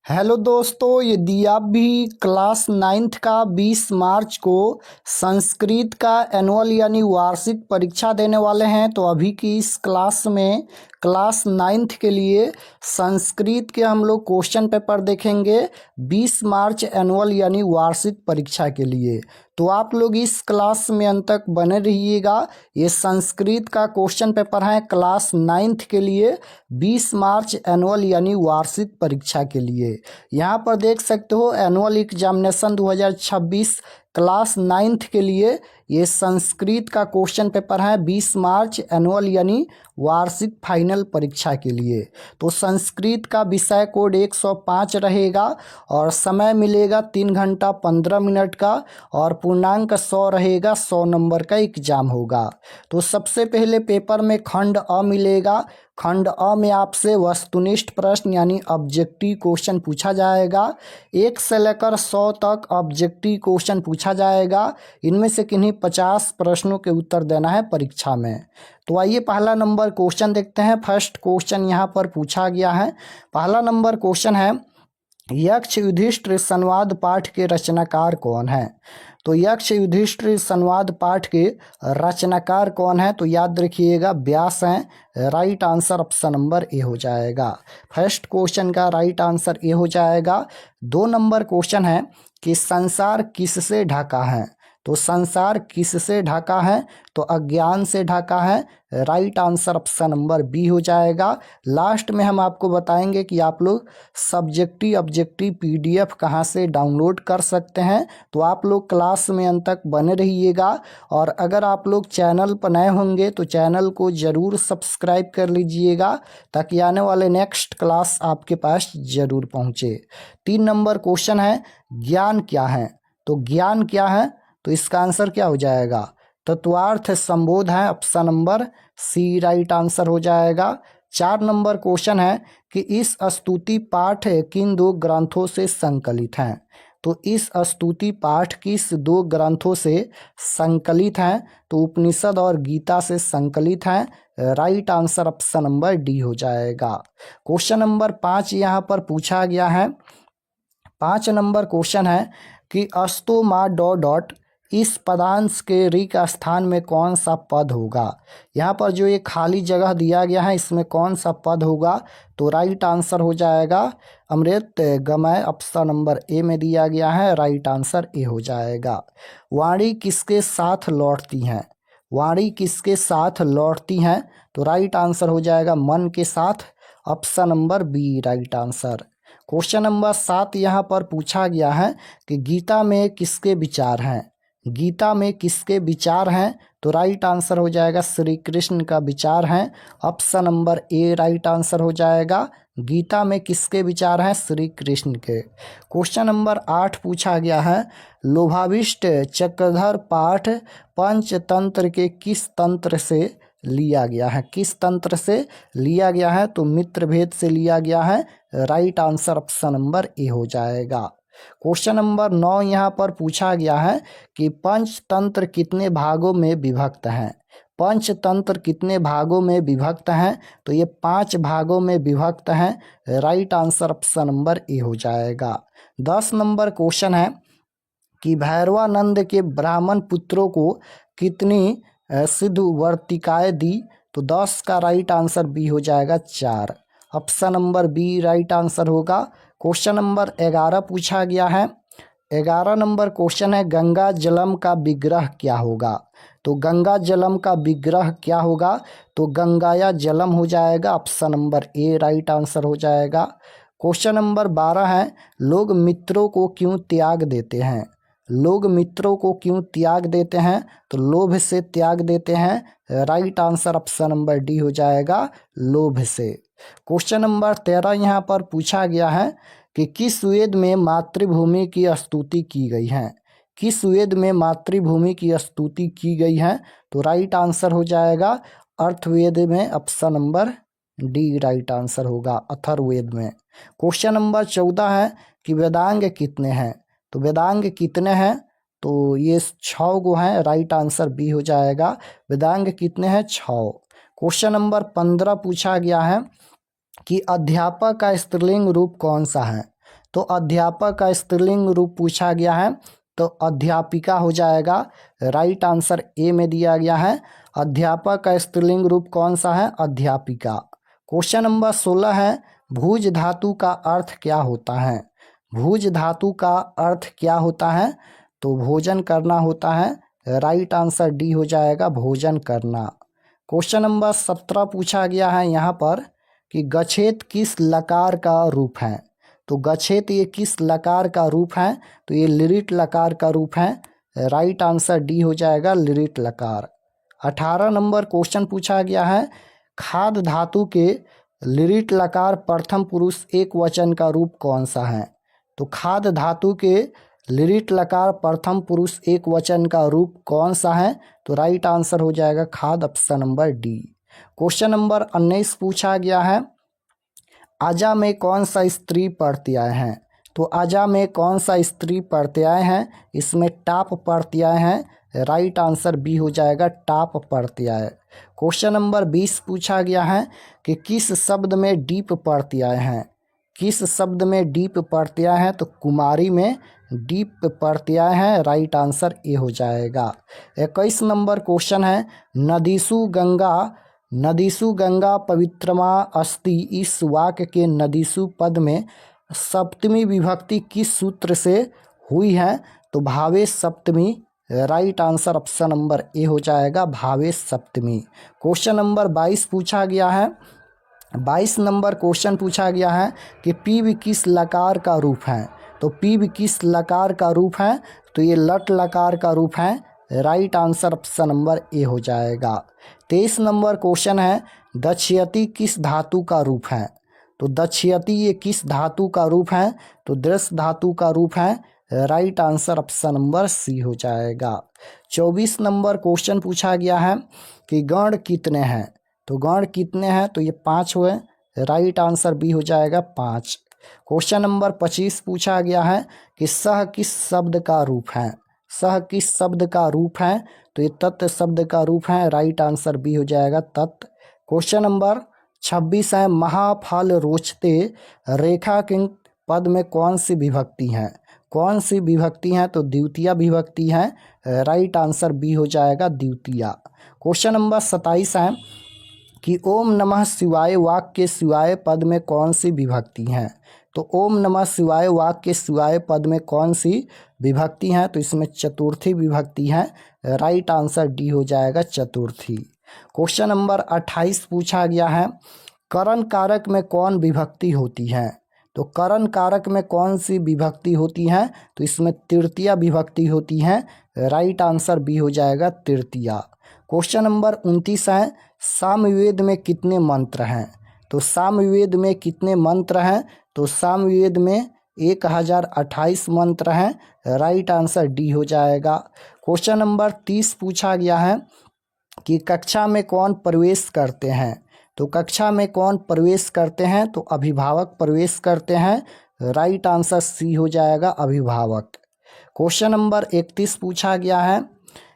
Hello दोस्तों, यदि आप भी क्लास नाइन्थ का 20 मार्च को संस्कृत का एनुअल यानी वार्षिक परीक्षा देने वाले हैं तो अभी की इस क्लास में क्लास नाइन्थ के लिए संस्कृत के हम लोग क्वेश्चन पेपर देखेंगे 20 मार्च एनुअल यानी वार्षिक परीक्षा के लिए। तो आप लोग इस क्लास में अंत तक बने रहिएगा। ये संस्कृत का क्वेश्चन पेपर है क्लास नाइन्थ के लिए 20 मार्च एनुअल यानी वार्षिक परीक्षा के लिए। यहाँ पर देख सकते हो एनुअल एग्जामिनेशन 2026 क्लास नाइन्थ के लिए ये संस्कृत का क्वेश्चन पेपर है 20 मार्च एनुअल यानी वार्षिक फाइनल परीक्षा के लिए। तो संस्कृत का विषय कोड 105 रहेगा और समय मिलेगा 3 घंटा 15 मिनट का और पूर्णांक 100 रहेगा। 100 नंबर का एग्जाम होगा। तो सबसे पहले पेपर में खंड अ मिलेगा। खंड अ में आपसे वस्तुनिष्ठ प्रश्न यानी ऑब्जेक्टिव क्वेश्चन पूछा जाएगा। 1 से लेकर 100 तक ऑब्जेक्टिव क्वेश्चन पूछा जाएगा। इनमें से किन्हीं 50 प्रश्नों के उत्तर देना है परीक्षा में। तो आइए पहला नंबर क्वेश्चन देखते हैं। फर्स्ट क्वेश्चन यहाँ पर पूछा गया है। पहला नंबर क्वेश्चन है, यक्ष युधिष्ठिर संवाद पाठ के रचनाकार कौन है? तो यक्ष युधिष्ठिर संवाद पाठ के रचनाकार कौन है? तो याद रखिएगा व्यास हैं। Right answer option number A हो जाएगा। फर्स्ट क्वेश्चन का राइट आंसर ए हो जाएगा। 2 नंबर क्वेश्चन है कि संसार किससे ढका है? तो संसार किससे ढका है? तो अज्ञान से ढका है। Right answer option number B हो जाएगा। लास्ट में हम आपको बताएंगे कि आप लोग सब्जेक्टिव ऑब्जेक्टिव पीडीएफ कहाँ से डाउनलोड कर सकते हैं। तो आप लोग क्लास में अंत तक बने रहिएगा। और अगर आप लोग चैनल पर नए होंगे तो चैनल को ज़रूर सब्सक्राइब कर लीजिएगा ताकि आने वाले नेक्स्ट क्लास आपके पास ज़रूर पहुँचे। 3 नंबर क्वेश्चन है, ज्ञान क्या है? तो ज्ञान क्या है? तो इसका आंसर क्या हो जाएगा? तत्वार्थ संबोध है। Option number C right answer हो जाएगा। 4 नंबर क्वेश्चन है कि इस स्तुति पाठ किन 2 ग्रंथों से संकलित हैं? तो इस स्तुति पाठ किस 2 ग्रंथों से संकलित हैं? तो उपनिषद और गीता से संकलित हैं। Right answer option number D हो जाएगा। क्वेश्चन नंबर 5 यहाँ पर पूछा गया है। 5 नंबर क्वेश्चन है कि अस्तु मा डॉट डॉट इस पदांश के री का स्थान में कौन सा पद होगा? यहाँ पर जो ये खाली जगह दिया गया है इसमें कौन सा पद होगा? तो राइट आंसर हो जाएगा अमृत गमय। ऑप्शन नंबर ए में दिया गया है। राइट आंसर ए हो जाएगा। वाणी किसके साथ लौटती हैं? वाणी किसके साथ लौटती हैं? तो राइट आंसर हो जाएगा मन के साथ। Option number B right answer. Question number 7 यहाँ पर पूछा गया है कि गीता में किसके विचार हैं? गीता में किसके विचार हैं? तो राइट आंसर हो जाएगा श्री कृष्ण का विचार हैं। ऑप्शन नंबर ए राइट आंसर हो जाएगा। गीता में किसके विचार हैं? श्री कृष्ण के। क्वेश्चन नंबर 8 पूछा गया है, लोभाविष्ट चक्रधर पाठ पंचतंत्र के किस तंत्र से लिया गया है? किस तंत्र से लिया गया है? तो मित्र भेद से लिया गया है। Right answer option number A हो जाएगा। क्वेश्चन नंबर 9 यहाँ पर पूछा गया है कि पंचतंत्र कितने भागों में विभक्त हैं? पंचतंत्र कितने भागों में विभक्त हैं? तो ये 5 भागों में विभक्त हैं। Right answer option number A हो जाएगा। 10 नंबर क्वेश्चन है कि भैरवानंद के ब्राह्मण पुत्रों को कितनी सिद्ध वर्तिकाएँ दी? तो 10 का राइट आंसर बी हो जाएगा 4। Option number B right answer होगा। क्वेश्चन नंबर 11 पूछा गया है। 11 नंबर क्वेश्चन है, गंगा जलम का विग्रह क्या होगा? तो गंगा जलम का विग्रह क्या होगा? तो गंगाया जलम हो जाएगा। ऑप्शन नंबर ए राइट आंसर हो जाएगा। क्वेश्चन नंबर 12 है, लोग मित्रों को क्यों त्याग देते हैं? लोग मित्रों को क्यों त्याग देते हैं? तो लोभ से त्याग देते हैं। Right answer option number D हो जाएगा, लोभ से। क्वेश्चन नंबर 13 यहाँ पर पूछा गया है कि किस वेद में मातृभूमि की स्तुति की गई है? किस वेद में मातृभूमि की स्तुति की गई है? तो राइट आंसर हो जाएगा अर्थवेद में। Option number D right answer होगा, अथर्ववेद में। क्वेश्चन नंबर 14 है कि वेदांग कितने हैं? तो वेदांग कितने हैं? तो ये 6 गो हैं। राइट आंसर बी हो जाएगा। वेदांग कितने हैं? 6। क्वेश्चन नंबर 15 पूछा गया है कि अध्यापक का स्त्रीलिंग रूप कौन सा है? तो अध्यापक का स्त्रीलिंग रूप पूछा गया है तो अध्यापिका हो जाएगा। राइट आंसर ए में दिया गया है। अध्यापक का स्त्रीलिंग रूप कौन सा है? अध्यापिका। क्वेश्चन नंबर 16 है, भूज धातु का अर्थ क्या होता है? भूज धातु का अर्थ क्या होता है? तो भोजन करना होता है। राइट आंसर डी हो जाएगा, भोजन करना। क्वेश्चन नंबर 17 पूछा गया है यहाँ पर कि गच्छेत किस लकार का रूप है? तो गच्छेत ये किस लकार का रूप है? तो ये लिरिट लकार का रूप है। राइट आंसर डी हो जाएगा, लिरिट लकार। 18 नंबर क्वेश्चन पूछा गया है, खाद धातु के लिरिट लकार प्रथम पुरुष एक वचन का रूप कौन सा है? तो खाद धातु के लिरिट लकार प्रथम पुरुष एक वचन का रूप कौन सा है? तो राइट आंसर हो जाएगा खाद, option number D. Question number 19 पूछा गया है, आजा में कौन सा स्त्री प्रत्यय है? तो आजा में कौन सा स्त्री प्रत्यय है? इसमें टाप प्रत्यय है। राइट आंसर बी हो जाएगा, टाप प्रत्यय। क्वेश्चन नंबर 20 पूछा गया है कि किस शब्द में डीप प्रत्यय है? किस शब्द में डीप प्रत्यय है? तो कुमारी में डीप प्रत्यय है। राइट आंसर ए हो जाएगा। 21 नंबर क्वेश्चन है, नदीसु गंगा पवित्रमा अस्ति, इस वाक्य के नदीसु पद में सप्तमी विभक्ति किस सूत्र से हुई है? तो भावेश सप्तमी। Right answer option number A हो जाएगा, भावेश सप्तमी। क्वेश्चन नंबर 22 पूछा गया है। 22 नंबर क्वेश्चन पूछा गया है कि पीव किस लकार का रूप है? तो पीव किस लकार का रूप है? तो ये लट लकार का रूप है। Right answer option number A हो जाएगा। 23 नंबर क्वेश्चन है, दक्षयति किस धातु का रूप है? तो दक्षयति ये किस धातु का रूप है? तो दृश्य धातु का रूप है। Right answer option number C हो जाएगा। 24 नंबर क्वेश्चन पूछा गया है कि गण कितने हैं? तो गण कितने हैं? तो ये 5 हुए। राइट आंसर बी हो जाएगा, 5। क्वेश्चन नंबर 25 पूछा गया है कि सह किस शब्द का रूप है? सह किस शब्द का रूप है? तो ये तत् शब्द का रूप है। राइट आंसर बी हो जाएगा, तत्। क्वेश्चन नंबर 26 है, महाफल रोचते रेखा किंग पद में कौन सी विभक्ति है? कौन सी विभक्ति है? तो द्वितीय विभक्ति है। राइट आंसर बी हो जाएगा, द्वितीय। क्वेश्चन नंबर 27 है कि ओम नमः शिवाय वाक्य के शिवाय पद में कौन सी विभक्ति है? तो ओम नमः शिवाय वाक्य के शिवाय पद में कौन सी विभक्ति है? तो इसमें चतुर्थी विभक्ति है। राइट आंसर डी हो जाएगा, चतुर्थी। क्वेश्चन नंबर 28 पूछा गया है, करण कारक में कौन विभक्ति होती है? तो करण कारक में कौन सी विभक्ति होती है? तो इसमें तृतीया विभक्ति होती है। राइट आंसर बी हो जाएगा, तृतीया। क्वेश्चन नंबर 29 है, सामवेद में कितने मंत्र हैं? तो सामवेद में कितने मंत्र हैं? तो सामवेद में 1028 मंत्र हैं। राइट आंसर डी हो जाएगा। क्वेश्चन नंबर 30 पूछा गया है कि कक्षा में कौन प्रवेश करते हैं? तो कक्षा में कौन प्रवेश करते हैं? तो अभिभावक प्रवेश करते हैं। राइट आंसर सी हो जाएगा, अभिभावक। क्वेश्चन नंबर 31 पूछा गया है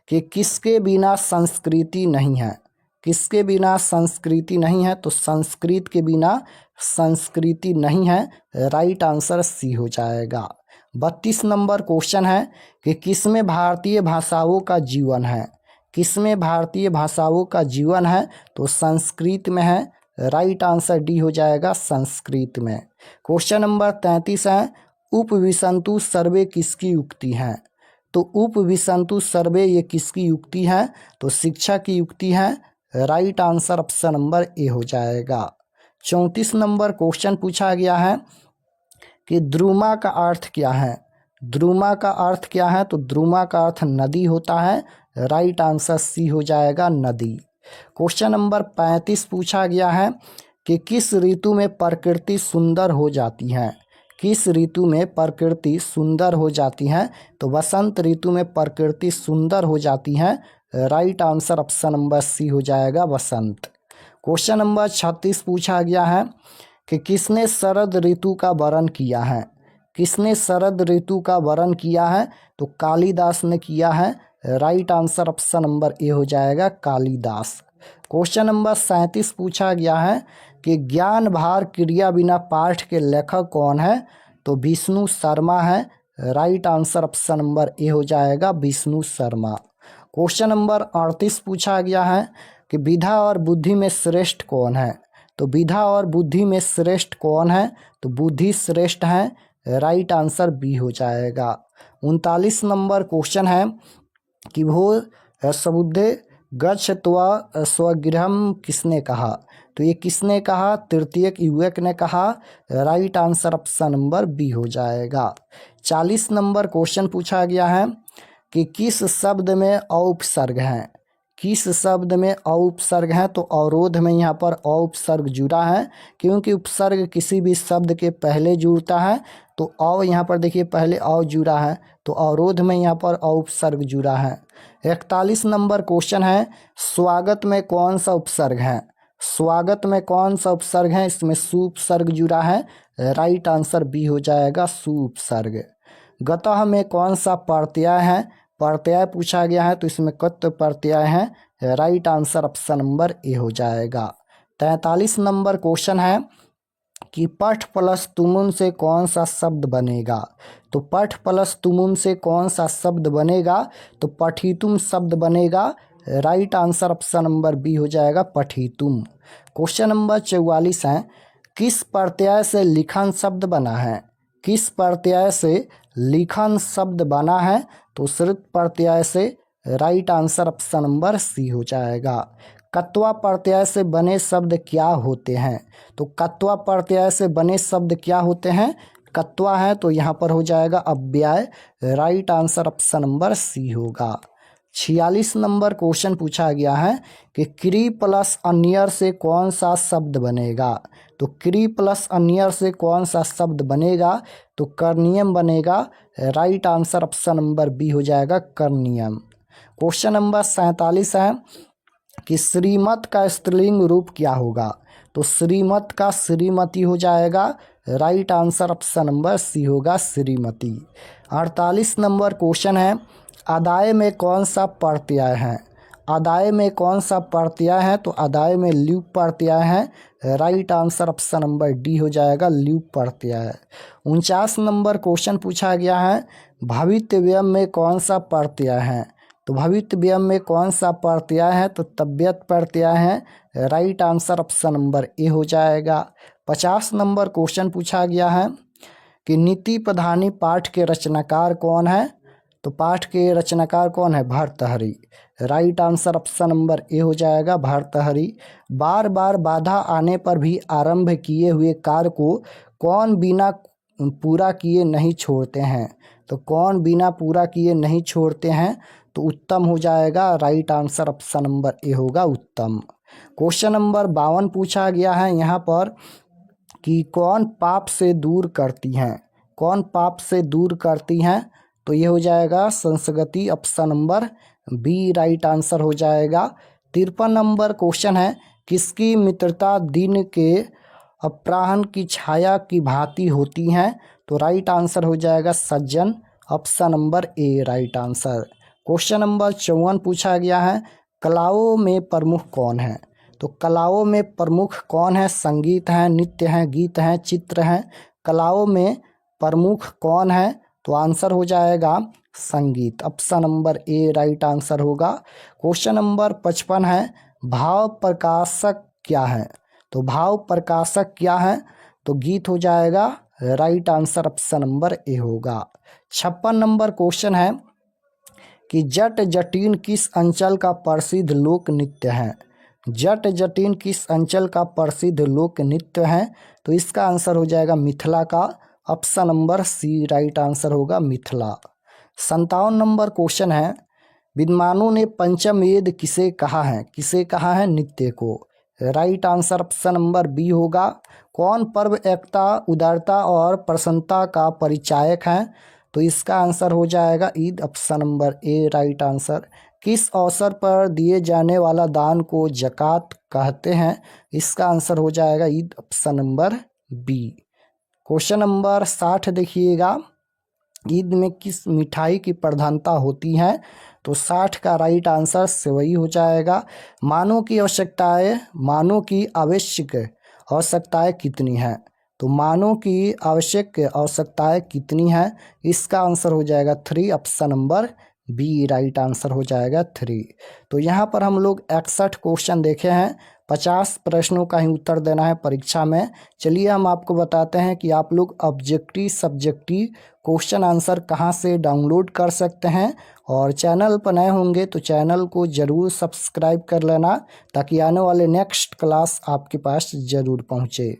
कि किसके बिना संस्कृति नहीं है? किसके बिना संस्कृति नहीं है? तो संस्कृत के बिना संस्कृति नहीं है। राइट आंसर सी हो जाएगा। 32 नंबर क्वेश्चन है कि किसमें भारतीय भाषाओं का जीवन है? किसमें भारतीय भाषाओं का जीवन है? तो संस्कृत में है। राइट आंसर डी हो जाएगा, संस्कृत में। क्वेश्चन नंबर 33 है, उपविशन्तु सर्वे किसकी युक्ति है? तो उपविशन्तु सर्वे ये किसकी युक्ति है? तो शिक्षा की युक्ति है। Right answer option number A हो जाएगा। 34 नंबर क्वेश्चन पूछा गया है कि द्रुमा का अर्थ क्या है? द्रुमा का अर्थ क्या है? तो द्रुमा का अर्थ नदी होता है। राइट आंसर सी हो जाएगा, नदी। क्वेश्चन नंबर 35 पूछा गया है कि किस ऋतु में प्रकृति सुंदर हो जाती है? किस ऋतु में प्रकृति सुंदर हो जाती है? तो वसंत ऋतु में प्रकृति सुंदर हो जाती है। Right answer option number C हो जाएगा, वसंत। क्वेश्चन नंबर 36 पूछा गया है कि किसने शरद ऋतु का वर्णन किया है? किसने शरद ऋतु का वर्णन किया है? तो कालिदास ने किया है। Right answer option number A हो जाएगा, कालिदास। क्वेश्चन नंबर 37 पूछा गया है कि ज्ञान भार क्रिया बिना पाठ के लेखक कौन है? तो विष्णु शर्मा है। Right answer option number A हो जाएगा विष्णु शर्मा। क्वेश्चन नंबर 38 पूछा गया है कि विधा और बुद्धि में श्रेष्ठ कौन है। तो विधा और बुद्धि में श्रेष्ठ कौन है, तो बुद्धि श्रेष्ठ है। राइट आंसर बी हो जाएगा। 39 नंबर क्वेश्चन है कि वो समुद्रे गच्छत्वा स्वगृहम किसने कहा। तो ये किसने कहा, तृतीयक युवक ने कहा। Right answer option number B हो जाएगा। 40 नंबर क्वेश्चन पूछा गया है कि किस शब्द में औपसर्ग है। किस शब्द में औपसर्ग है, तो अवरोध में यहाँ पर औपसर्ग जुड़ा है, क्योंकि उपसर्ग किसी भी शब्द के पहले जुड़ता है। तो औ यहाँ पर देखिए पहले औ जुड़ा है, तो अवरोध में यहाँ पर औपसर्ग जुड़ा है। 41 नंबर क्वेश्चन है स्वागत में कौन सा उपसर्ग है। स्वागत में कौन सा उपसर्ग है, इसमें सुपसर्ग जुड़ा है। राइट आंसर बी हो जाएगा सुपसर्ग। गतः में कौन सा प्रत्यय है। प्रत्यय पूछा गया है, तो इसमें कत प्रत्यय है। Right answer option number A हो जाएगा। 43 नंबर क्वेश्चन है कि पठ प्लस तुमुन से कौन सा शब्द बनेगा। तो पठ प्लस तुमुन से कौन सा शब्द बनेगा, तो पठितुम शब्द बनेगा। Right answer option number B हो जाएगा पठितुम। क्वेश्चन नंबर 44 है किस प्रत्यय से लिखन शब्द बना है। किस प्रत्यय से लिखन शब्द बना है, तो श्रुत प्रत्यय से। Right answer option number C हो जाएगा। कत्वा प्रत्यय से बने शब्द क्या होते हैं। तो कत्वा प्रत्यय से बने शब्द क्या होते हैं, कत्वा है, तो यहाँ पर हो जाएगा अव्यय। Right answer option number C होगा। 46 नंबर क्वेश्चन पूछा गया है कि क्री प्लस अन्यर से कौन सा शब्द बनेगा। तो क्री प्लस अन्यर से कौन सा शब्द बनेगा, तो कर्नियम बनेगा। Right answer option number B हो जाएगा कर्नियम। क्वेश्चन नंबर 47 है कि श्रीमत का स्त्रीलिंग रूप क्या होगा। तो श्रीमत का श्रीमती हो जाएगा। Right answer option number C होगा श्रीमती। 48 नंबर क्वेश्चन है आदाय में कौन सा प्रत्यय है। आदाय में कौन सा प्रत्यय है, तो आदाय में ल्यूप प्रत्यय है। Right answer option number D हो जाएगा ल्यूप प्रत्यय। 49 नंबर क्वेश्चन पूछा गया है भवितव्य में कौन सा प्रत्यय है। तो भवितव्य में कौन सा प्रत्यय है, तो तबियत प्रत्यय है। Right answer option number A हो जाएगा। 50 नंबर क्वेश्चन पूछा गया है कि नीति प्रधानी पाठ के रचनाकार कौन है। तो पाठ के रचनाकार कौन है, Bhartrihari. Right answer option number A हो जाएगा भर्तृहरि। बार बार बाधा आने पर भी आरंभ किए हुए कार्य को कौन बिना पूरा किए नहीं छोड़ते हैं। तो कौन बिना पूरा किए नहीं छोड़ते हैं, तो उत्तम हो जाएगा। राइट आंसर ऑप्शन नंबर ए होगा उत्तम। क्वेश्चन नंबर 52 पूछा गया है यहाँ पर कि कौन पाप से दूर करती हैं। कौन पाप से दूर करती हैं, तो ये हो जाएगा संसगति option number B right answer हो जाएगा। 53 नंबर क्वेश्चन है किसकी मित्रता दिन के अपराह्न की छाया की भांति होती है। तो राइट आंसर हो जाएगा सज्जन ऑप्शन नंबर ए राइट आंसर। क्वेश्चन नंबर 54 पूछा गया है कलाओं में प्रमुख कौन है। तो कलाओं में प्रमुख कौन है, संगीत है, नृत्य है, गीत है, चित्र है। कलाओं में प्रमुख कौन है, तो आंसर हो जाएगा संगीत ऑप्शन नंबर ए राइट आंसर होगा। क्वेश्चन नंबर 55 है भाव प्रकाशक क्या है। तो भाव प्रकाशक क्या है, तो गीत हो जाएगा। राइट आंसर ऑप्शन नंबर ए होगा। 56 नंबर क्वेश्चन है कि जट जटिन किस अंचल का प्रसिद्ध लोक नृत्य है। जट जटिन किस अंचल का प्रसिद्ध लोक नृत्य है, तो इसका आंसर हो जाएगा मिथिला का option number C right answer होगा मिथिला। 57 नंबर क्वेश्चन है विद्वानों ने पंचम वेद किसे कहा है। किसे कहा है, नृत्य को। Right answer option number B होगा। कौन पर्व एकता उदारता और प्रसन्नता का परिचायक है, तो इसका आंसर हो जाएगा ईद ऑप्शन नंबर ए राइट आंसर। किस अवसर पर दिए जाने वाला दान को ज़कात कहते हैं, इसका आंसर हो जाएगा Eid option number B. Question number 60 देखिएगा ईद में किस मिठाई की प्रधानता होती है, तो 60 का राइट आंसर सेवई हो जाएगा। मानव की आवश्यकताएं कितनी हैं, तो मानों की आवश्यक आवश्यकताएं कितनी है, इसका आंसर हो जाएगा 3, option number B right answer हो जाएगा 3। तो यहाँ पर हम लोग 61 क्वेश्चन देखे हैं, 50 प्रश्नों का ही उत्तर देना है परीक्षा में। चलिए हम आपको बताते हैं कि आप लोग ऑब्जेक्टिव सब्जेक्टिव क्वेश्चन आंसर कहाँ से डाउनलोड कर सकते हैं। और चैनल पर नए होंगे तो चैनल को ज़रूर सब्सक्राइब कर लेना, ताकि आने वाले नेक्स्ट क्लास आपके पास ज़रूर पहुँचे।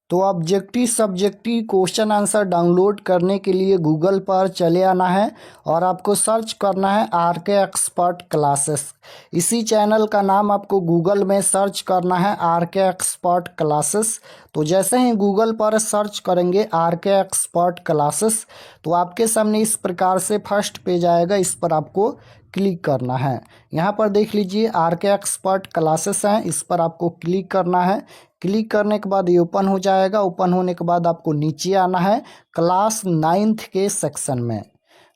तो objective subjective question answer download करने के लिए गूगल पर चले आना है और आपको सर्च करना है RK एक्सपर्ट क्लासेस। इसी चैनल का नाम आपको गूगल में सर्च करना है RK एक्सपर्ट क्लासेस। तो जैसे ही गूगल पर सर्च करेंगे RK एक्सपर्ट क्लासेस, तो आपके सामने इस प्रकार से फर्स्ट पेज आएगा, इस पर आपको क्लिक करना है। यहाँ पर देख लीजिए RK एक्सपर्ट क्लासेस हैं, इस पर आपको क्लिक करना है। क्लिक करने के बाद ये ओपन हो जाएगा। ओपन होने के बाद आपको नीचे आना है क्लास 9th के सेक्शन में।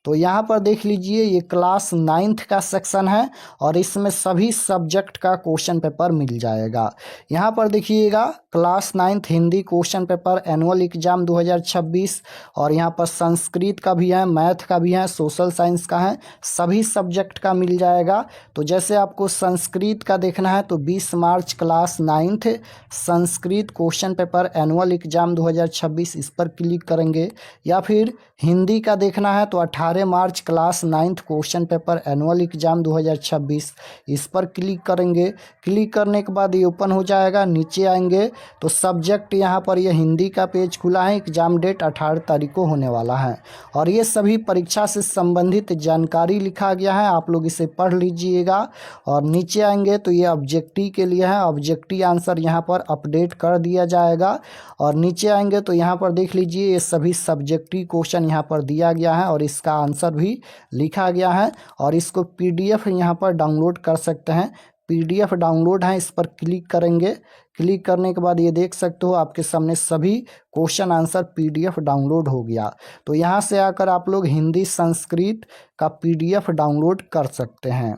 तो यहाँ पर देख लीजिए ये क्लास 9th का सेक्शन है और इसमें सभी सब्जेक्ट का क्वेश्चन पेपर मिल जाएगा। यहाँ पर देखिएगा class 9th Hindi question paper annual exam 2026, और यहाँ पर संस्कृत का भी है, मैथ का भी है, सोशल साइंस का है, सभी सब्जेक्ट का मिल जाएगा। तो जैसे आपको संस्कृत का देखना है तो 20 March class 9th Sanskrit question paper annual exam 2026, इस पर क्लिक करेंगे। या फिर हिंदी का देखना है तो 18 March class 9th question paper annual exam 2026, इस पर क्लिक करेंगे। क्लिक करने के बाद ये ओपन हो जाएगा। नीचे आएंगे तो सब्जेक्ट यहाँ पर ये हिंदी का पेज खुला है। एग्जाम डेट 18 तारीख को होने वाला है और ये सभी परीक्षा से संबंधित जानकारी लिखा गया है, आप लोग इसे पढ़ लीजिएगा। और नीचे आएंगे तो ये ऑब्जेक्टिव के लिए है, ऑब्जेक्टिव आंसर यहाँ पर अपडेट कर दिया जाएगा। और नीचे आएंगे तो यहाँ पर देख लीजिए ये सभी सब्जेक्टिव क्वेश्चन यहाँ पर दिया गया है और इसका आंसर भी लिखा गया है। और इसको PDF यहाँ पर डाउनलोड कर सकते हैं, PDF डाउनलोड है, इस पर क्लिक करेंगे। क्लिक करने के बाद ये देख सकते हो आपके सामने सभी क्वेश्चन आंसर PDF डाउनलोड हो गया। तो यहाँ से आकर आप लोग हिंदी संस्कृत का PDF डाउनलोड कर सकते हैं।